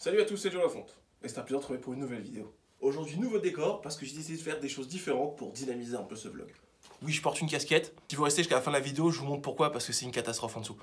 Salut à tous, c'est Joe Lafonte, et c'est un plaisir de retrouver pour une nouvelle vidéo. Aujourd'hui, nouveau décor, parce que j'ai décidé de faire des choses différentes pour dynamiser un peu ce vlog. Oui, je porte une casquette. Si vous restez jusqu'à la fin de la vidéo, je vous montre pourquoi, parce que c'est une catastrophe en dessous.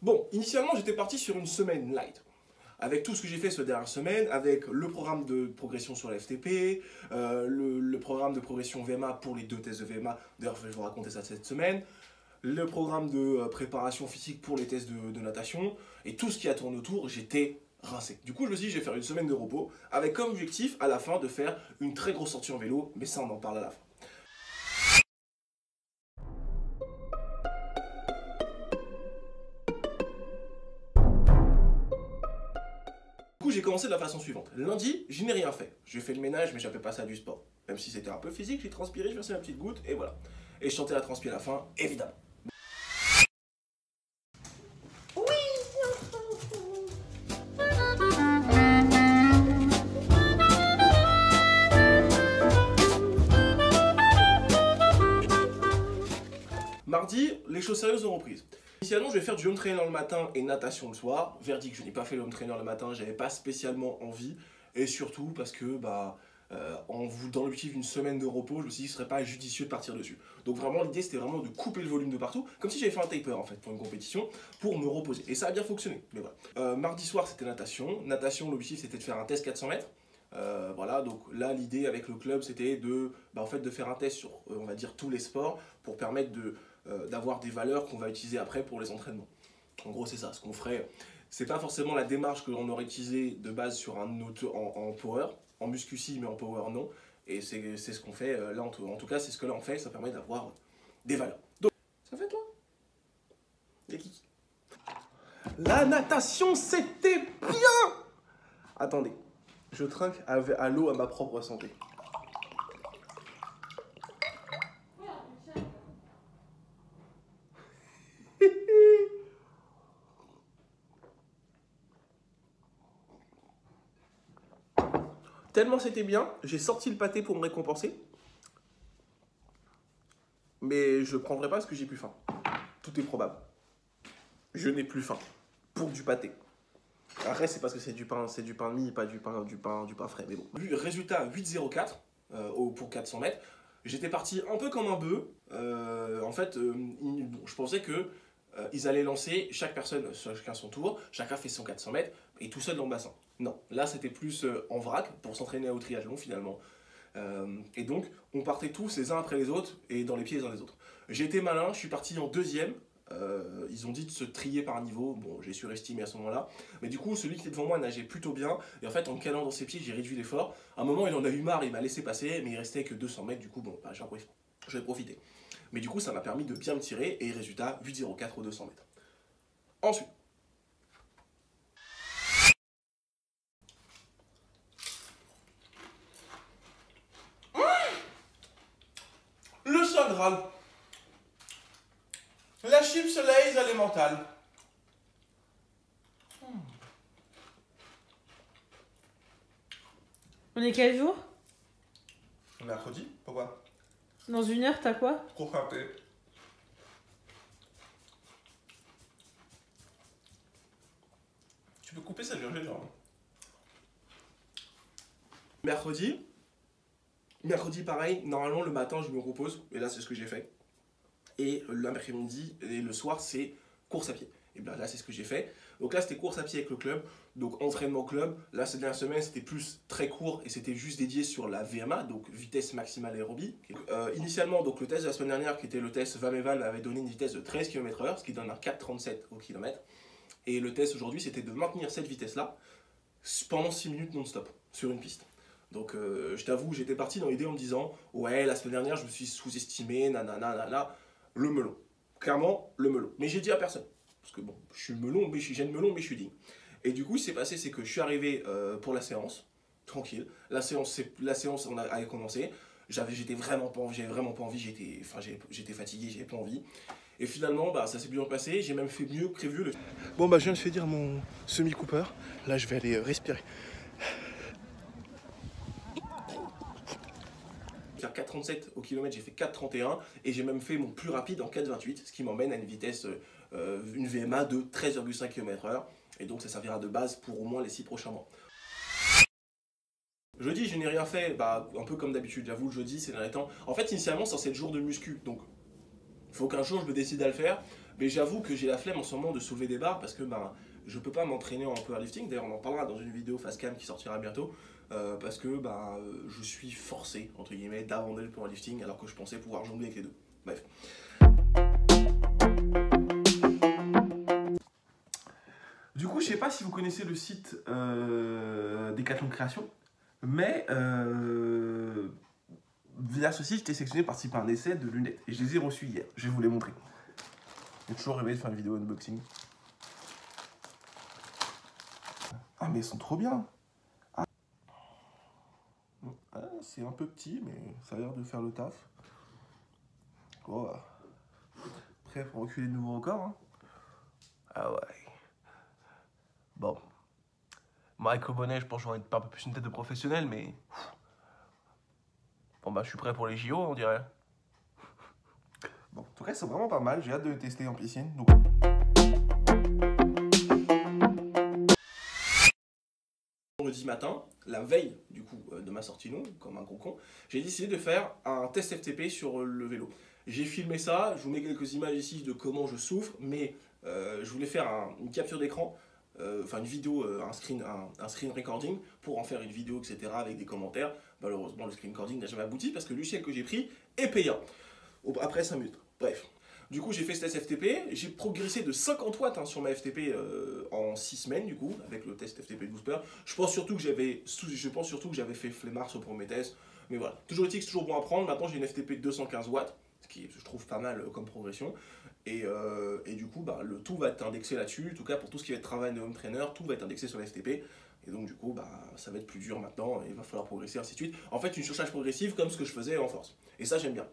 Bon, initialement, j'étais parti sur une semaine light. Avec tout ce que j'ai fait cette dernière semaine, avec le programme de progression sur la FTP, le programme de progression VMA pour les 2 tests de VMA, d'ailleurs je vais vous raconter ça cette semaine, le programme de préparation physique pour les tests de natation, et tout ce qui a tourné autour, j'étais rincé. Du coup, je me suis dit, je vais faire une semaine de repos, avec comme objectif, à la fin, de faire une très grosse sortie en vélo, mais ça, on en parle à la fin. Du coup, j'ai commencé de la façon suivante. Lundi, je n'ai rien fait. J'ai fait le ménage, mais j'appelle pas ça du sport. Même si c'était un peu physique, j'ai transpiré, je versais ma petite goutte, et voilà. Et je sentais la transpi à la fin, évidemment. Mardi, les choses sérieuses ont repris. Initialement, je vais faire du home trainer le matin et natation le soir. Verdict, je n'ai pas fait le home trainer le matin, j'avais pas spécialement envie. Et surtout parce que, dans l'objectif d'une semaine de repos, je me suis dit que ce serait pas judicieux de partir dessus. Donc vraiment, l'idée c'était vraiment de couper le volume de partout, comme si j'avais fait un taper en fait pour une compétition, pour me reposer. Et ça a bien fonctionné. Mais voilà. Mardi soir, c'était natation. Natation, l'objectif c'était de faire un test 400 mètres. Voilà, donc là l'idée avec le club c'était de faire un test sur on va dire tous les sports pour permettre d'avoir des valeurs qu'on va utiliser après pour les entraînements. En gros c'est ça, ce qu'on ferait, c'est pas forcément la démarche que l'on aurait utilisée de base sur un autre en power, en muscu si mais en power non, et c'est ce qu'on fait là en tout cas c'est ce que là on fait, ça permet d'avoir des valeurs. Donc, ça fait toi les kiki. La natation c'était bien. Attendez. Je trinque à l'eau à ma propre santé. Tellement c'était bien, j'ai sorti le pâté pour me récompenser. Mais je ne prendrai pas parce que j'ai plus faim. Tout est probable. Je n'ai plus faim. Pour du pâté. Après, c'est parce que c'est du pain de mie, pas du pain frais. Mais bon. Résultat 8,04 pour 400 mètres. J'étais parti un peu comme un bœuf. Je pensais que ils allaient lancer chaque personne, chacun son tour, chacun fait son 400 mètres et tout seul dans le bassin. Non, là c'était plus en vrac pour s'entraîner au triathlon finalement. Et donc on partait tous les uns après les autres et dans les pieds les uns des autres. J'ai été malin, je suis parti en deuxième. Ils ont dit de se trier par niveau, bon j'ai surestimé à ce moment-là, mais du coup celui qui était devant moi nageait plutôt bien, et en fait en calant dans ses pieds j'ai réduit l'effort. À un moment il en a eu marre, il m'a laissé passer, mais il restait que 200 mètres, du coup bon, j'ai profité. Mais du coup ça m'a permis de bien me tirer, et résultat 8,04 aux 200 mètres. Ensuite, le Saint Graal, la chips Lay's alimentale. On est quel jour? Mercredi, pourquoi? Dans 1 heure, t'as quoi? Trop frappé. Tu peux couper ça, j'ai genre. Mercredi pareil, normalement le matin je me repose, et là c'est ce que j'ai fait. Et l'après-midi et le soir c'est course à pied. Et bien là c'est ce que j'ai fait. Donc là c'était course à pied avec le club, donc entraînement club. Là cette dernière semaine c'était plus très court et c'était juste dédié sur la VMA, donc vitesse maximale aérobie. Initialement donc le test de la semaine dernière qui était le test Vameval avait donné une vitesse de 13 km/h, ce qui donne un 4,37 au kilomètre. Et le test aujourd'hui c'était de maintenir cette vitesse là pendant 6 minutes non-stop sur une piste. Donc je t'avoue, j'étais parti dans l'idée en me disant ouais la semaine dernière je me suis sous-estimé, nanana, le melon. Clairement le melon. Mais j'ai dit à personne. Parce que bon, je suis melon, mais j'ai le melon, mais je suis digne. Et du coup, ce qui s'est passé, c'est que je suis arrivé pour la séance, tranquille. La séance avait commencé. J'avais vraiment pas envie, j'étais fatigué, j'avais pas envie. Et finalement, ça s'est bien passé, j'ai même fait mieux que prévu. Bon, je viens de finir mon semi-cooper. Là, je vais aller respirer. Faire 4,37 au kilomètre, j'ai fait 4,31 et j'ai même fait mon plus rapide en 4,28, ce qui m'emmène à une vitesse, une VMA de 13,5 km/h Et donc ça servira de base pour au moins les 6 prochains mois. Jeudi, je n'ai rien fait, un peu comme d'habitude, j'avoue, le jeudi, c'est derniers temps. En fait, initialement, c'est censé être jour de muscu, donc il faut qu'un jour je me décide à le faire. Mais j'avoue que j'ai la flemme en ce moment de soulever des barres parce que je peux pas m'entraîner en powerlifting. D'ailleurs, on en parlera dans une vidéo face cam qui sortira bientôt. Parce que je suis forcé, entre guillemets, d'abandonner le powerlifting alors que je pensais pouvoir jongler avec les deux. Bref. Du coup, je sais pas si vous connaissez le site Decathlon Création, mais via ce site, j'étais sélectionné pour participer à un essai de lunettes et je les ai reçues hier. Je vais vous les montrer. J'ai toujours rêvé de faire une vidéo unboxing. Ah, mais ils sont trop bien! Ah, c'est un peu petit, mais ça a l'air de faire le taf. Oh. Prêt pour reculer de nouveau encore, hein? Ah ouais. Bon. Moi, avec le bonnet, je pense que j'aurais un peu plus une tête de professionnel, mais... Bon, je suis prêt pour les JO, on dirait. Bon, en tout cas, c'est vraiment pas mal. J'ai hâte de le tester en piscine. Donc... Vendredi matin, la veille, du coup, de ma sortie longue, comme un gros con, j'ai décidé de faire un test FTP sur le vélo. J'ai filmé ça, je vous mets quelques images ici de comment je souffre, mais je voulais faire une capture d'écran, une vidéo, un screen recording, pour en faire une vidéo, etc., avec des commentaires. Malheureusement, le screen recording n'a jamais abouti, parce que le logiciel que j'ai pris est payant, après 5 minutes. Bref. Du coup, j'ai fait ce test FTP, j'ai progressé de 50 watts sur ma FTP en 6 semaines, du coup, avec le test FTP Booster. Je pense surtout que j'avais fait flemmard sur mes tests, mais voilà. Toujours est-il que c'est toujours bon à prendre. Maintenant, j'ai une FTP de 215 watts, ce qui je trouve pas mal comme progression. Et du coup, le tout va être indexé là-dessus. En tout cas, pour tout ce qui va être travail de home trainer, tout va être indexé sur la FTP. Et donc, du coup, ça va être plus dur maintenant, et il va falloir progresser, ainsi de suite. En fait, une surcharge progressive comme ce que je faisais en force. Et ça, j'aime bien.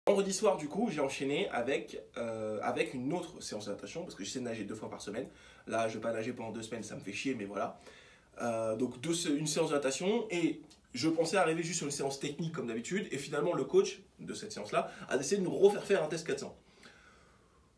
Vendredi soir, du coup, j'ai enchaîné avec une autre séance de natation, parce que j'essaie de nager 2 fois par semaine. Là, je ne vais pas nager pendant 2 semaines, ça me fait chier, mais voilà. Donc, une séance de natation, et je pensais arriver juste sur une séance technique comme d'habitude, et finalement, le coach de cette séance-là a décidé de nous refaire faire un test 400.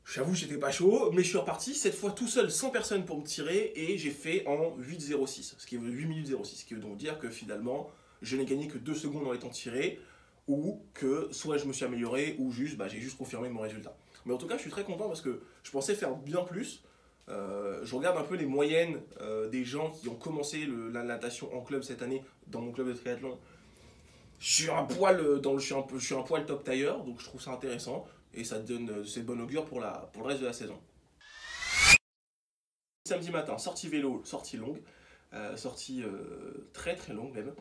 J'avoue, j'étais pas chaud, mais je suis reparti, cette fois tout seul, sans personne pour me tirer, et j'ai fait en 8,06, ce qui veut 8 minutes 06, ce qui veut donc dire que finalement, je n'ai gagné que 2 secondes en étant tiré, ou que soit je me suis amélioré, ou juste j'ai juste confirmé mon résultat. Mais en tout cas, je suis très content parce que je pensais faire bien plus. Je regarde un peu les moyennes des gens qui ont commencé la natation en club cette année dans mon club de triathlon. Je suis un poil top tailleur, donc je trouve ça intéressant et ça donne c'est bon augure pour le reste de la saison. Samedi matin, sortie vélo, sortie longue, sortie très très longue même.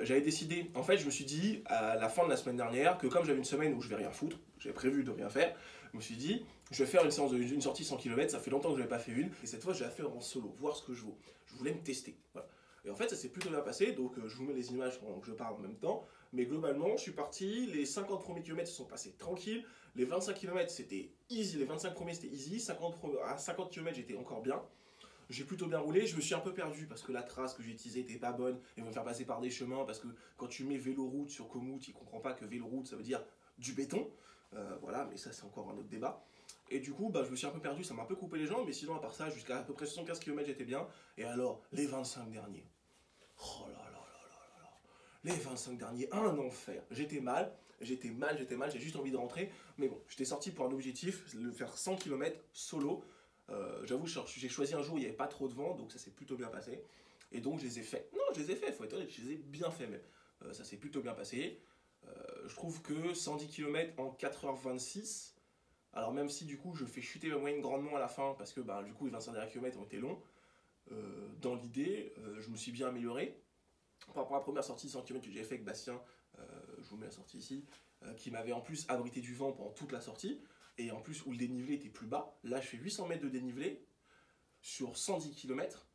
J'avais décidé, en fait je me suis dit à la fin de la semaine dernière que comme j'avais une semaine où je vais rien foutre, j'avais prévu de rien faire, je me suis dit je vais faire une sortie 100 km, ça fait longtemps que je n'avais pas fait une, et cette fois je vais la faire en solo, voir ce que je vaux. Je voulais me tester. Voilà. Et en fait ça s'est plutôt bien passé, donc je vous mets les images pendant que je parle en même temps, mais globalement je suis parti, les 50 premiers kilomètres se sont passés tranquilles, les 25 km c'était easy, les 25 premiers c'était easy, à 50 km j'étais encore bien. J'ai plutôt bien roulé, je me suis un peu perdu parce que la trace que j'ai utilisée n'était pas bonne et me faire passer par des chemins parce que quand tu mets véloroute sur Komoot, il ne comprend pas que véloroute ça veut dire du béton. Voilà, mais ça c'est encore un autre débat. Et du coup, je me suis un peu perdu, ça m'a un peu coupé les jambes, mais sinon à part ça, jusqu'à à peu près 75 km j'étais bien. Et alors, les 25 derniers. Oh là là là là là là. Les 25 derniers, un enfer. J'étais mal, j'ai juste envie de rentrer. Mais bon, j'étais sorti pour un objectif, de faire 100 km solo. J'avoue, j'ai choisi un jour où il n'y avait pas trop de vent, donc ça s'est plutôt bien passé. Et donc je les ai faits. Non, je les ai faits, il faut être honnête, je les ai bien faits même. Ça s'est plutôt bien passé. Je trouve que 110 km en 4h26, alors même si du coup je fais chuter ma moyenne grandement à la fin, parce que du coup les 25 derniers km ont été longs, dans l'idée, je me suis bien amélioré. Par rapport à la première sortie 100 km que j'ai fait avec Bastien, je vous mets la sortie ici, qui m'avait en plus abrité du vent pendant toute la sortie, et en plus où le dénivelé était plus bas. Là je fais 800 mètres de dénivelé sur 110 km,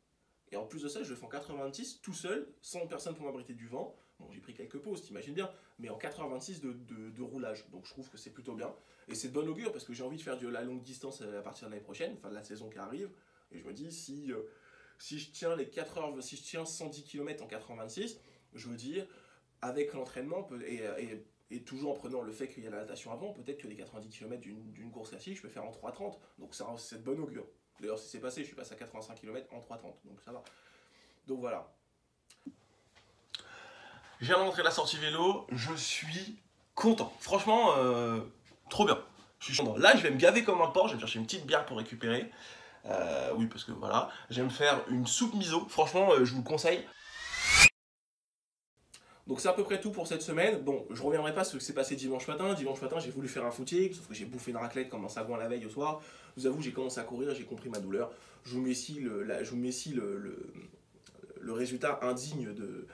et en plus de ça je le fais en 86 tout seul, sans personne pour m'abriter du vent. Bon, j'ai pris quelques pauses, t'imagines bien, mais en 4h26 de roulage, donc je trouve que c'est plutôt bien. Et c'est de bonne augure parce que j'ai envie de faire de la longue distance à partir de l'année prochaine, enfin de la saison qui arrive, et je me dis si je tiens les 4 heures, si je tiens 110 km en 4h26, je veux dire, avec l'entraînement et toujours en prenant le fait qu'il y a la natation avant, peut-être que les 90 km d'une course classique, je peux faire en 3h30, donc c'est de bonne augure. D'ailleurs, si c'est passé, je suis passé à 85 km en 3,30, donc ça va. Donc voilà. Je viens de rentrer de la sortie vélo, je suis content. Franchement, trop bien. Je suis content. Là, je vais me gaver comme un porc, je vais me chercher une petite bière pour récupérer. Oui, parce que voilà, je vais me faire une soupe miso. Franchement, je vous le conseille. Donc c'est à peu près tout pour cette semaine. Bon, je reviendrai pas sur ce qui s'est passé dimanche matin. Dimanche matin, j'ai voulu faire un footing, sauf que j'ai bouffé une raclette comme un sagouin la veille au soir. Je vous avoue, j'ai commencé à courir, j'ai compris ma douleur. Je vous mets ici le résultat indigne de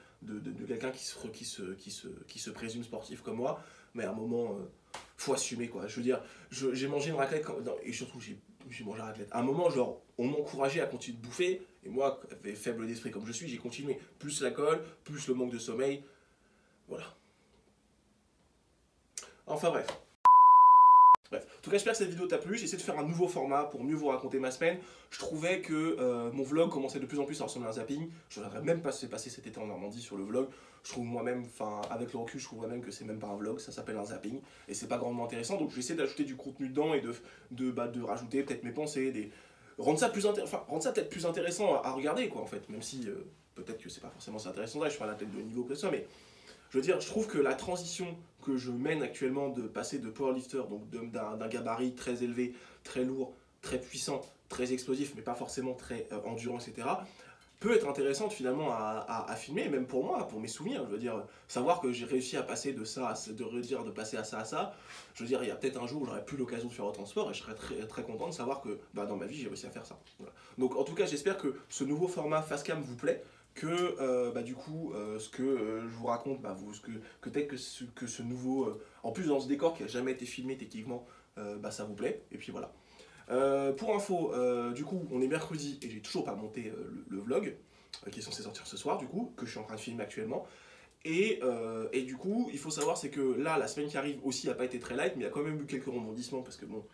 quelqu'un qui se présume sportif comme moi. Mais à un moment, faut assumer quoi. Je veux dire, j'ai mangé une raclette et surtout j'ai mangé la raclette. À un moment, genre, on m'encourageait à continuer de bouffer. Et moi, faible d'esprit comme je suis, j'ai continué. Plus l'alcool, plus le manque de sommeil. Voilà. Enfin bref. En tout cas, j'espère que cette vidéo t'a plu. J'ai essayé de faire un nouveau format pour mieux vous raconter ma semaine. Je trouvais que mon vlog commençait de plus en plus à ressembler à un zapping. Je ne voudrais même pas se passer cet été en Normandie sur le vlog. Je trouve moi-même, enfin avec le recul, je trouve moi-même que c'est même pas un vlog, ça s'appelle un zapping. Et c'est pas grandement intéressant. Donc j'essaie d'ajouter du contenu dedans et de rajouter peut-être mes pensées, rendre ça peut-être plus intéressant à regarder quoi en fait. Même si peut-être que c'est pas forcément si intéressant là, je suis à la tête de niveau que ça, mais je veux dire, je trouve que la transition que je mène actuellement de passer de powerlifter, donc d'un gabarit très élevé, très lourd, très puissant, très explosif, mais pas forcément très endurant, etc., peut être intéressante finalement à filmer, même pour moi, pour mes souvenirs. Je veux dire, savoir que j'ai réussi à passer de ça, de passer à ça, je veux dire, il y a peut-être un jour où j'aurais plus l'occasion de faire autant de sport et je serais très, très content de savoir que dans ma vie, j'ai réussi à faire ça. Voilà. Donc en tout cas, j'espère que ce nouveau format Facecam vous plaît. Que du coup ce que je vous raconte, peut-être que ce nouveau, en plus dans ce décor qui n'a jamais été filmé techniquement, ça vous plaît, et puis voilà. Pour info, du coup on est mercredi et j'ai toujours pas monté le vlog qui est censé sortir ce soir du coup, que je suis en train de filmer actuellement. Et du coup il faut savoir c'est que là la semaine qui arrive aussi n'a pas été très light, mais il y a quand même eu quelques rebondissements parce que bon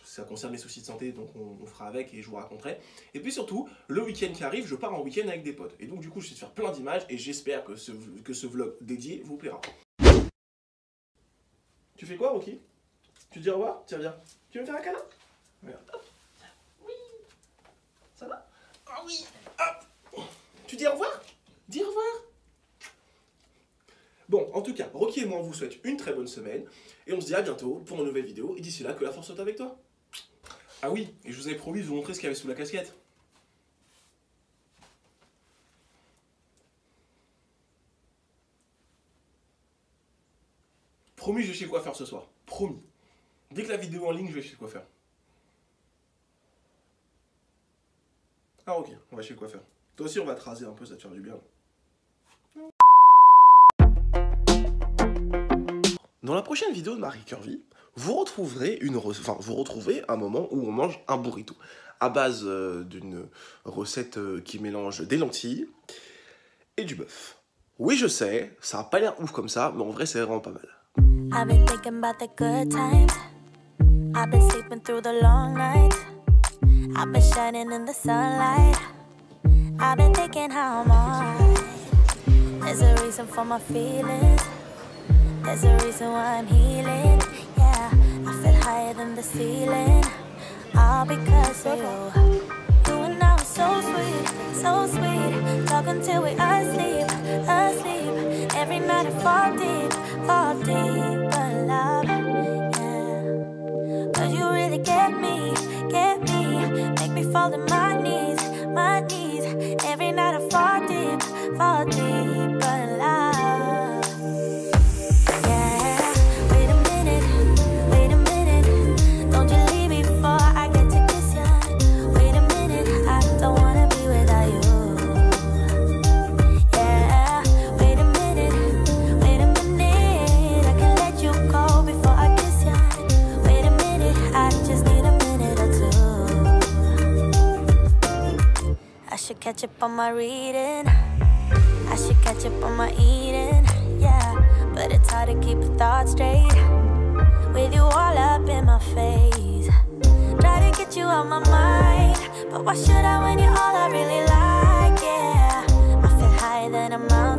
ça concerne mes soucis de santé, donc on fera avec et je vous raconterai. Et puis surtout, le week-end qui arrive, je pars en week-end avec des potes. Et donc du coup, je vais faire plein d'images et j'espère que ce vlog dédié vous plaira. Tu fais quoi, Rocky? Tu dis au revoir? Tiens, viens. Tu veux me faire un câlin? Regarde. Oui. Ça va? Ah oui. Hop. Tu dis au revoir? Dis au revoir. Bon, en tout cas, Rocky et moi, on vous souhaite une très bonne semaine. Et on se dit à bientôt pour une nouvelle vidéo. Et d'ici là, que la force soit avec toi. Ah oui, et je vous avais promis de vous montrer ce qu'il y avait sous la casquette. Promis, je vais chez le coiffeur ce soir. Promis. Dès que la vidéo est en ligne, je vais chez le coiffeur. Ah ok, on va chez le coiffeur. Toi aussi, on va te raser un peu, ça te faire du bien. Dans la prochaine vidéo de Marie Curvy, vous retrouverez un moment où on mange un burrito à base d'une recette qui mélange des lentilles et du bœuf. Oui, je sais, ça n'a pas l'air ouf comme ça, mais en vrai, c'est vraiment pas mal. I've been thinking about the good times. I've been sleeping through the long nights. I've been shining in the sunlight. I've been thinking how I'm alright. There's a reason for my feelings. There's a reason why I'm healing. Yeah, I feel higher than the ceiling. All because of you. You and I were so sweet, so sweet. Talking till we asleep, asleep. Every night I fall deep but love, yeah. Cause you really get me, make me fall to my knees, my knees. Every night I fall deep but love. Yeah, wait a minute, don't you leave before I get to kiss ya. Wait a minute, I don't wanna be without you. Yeah, wait a minute, I can let you go before I kiss ya. Wait a minute, I just need a minute or two. I should catch up on my reading, I should catch up on my eating, yeah. But it's hard to keep a thought straight with you all up in my face. Try to get you out my mind, but why should I when you're all I really like, yeah. I feel higher than a mountain.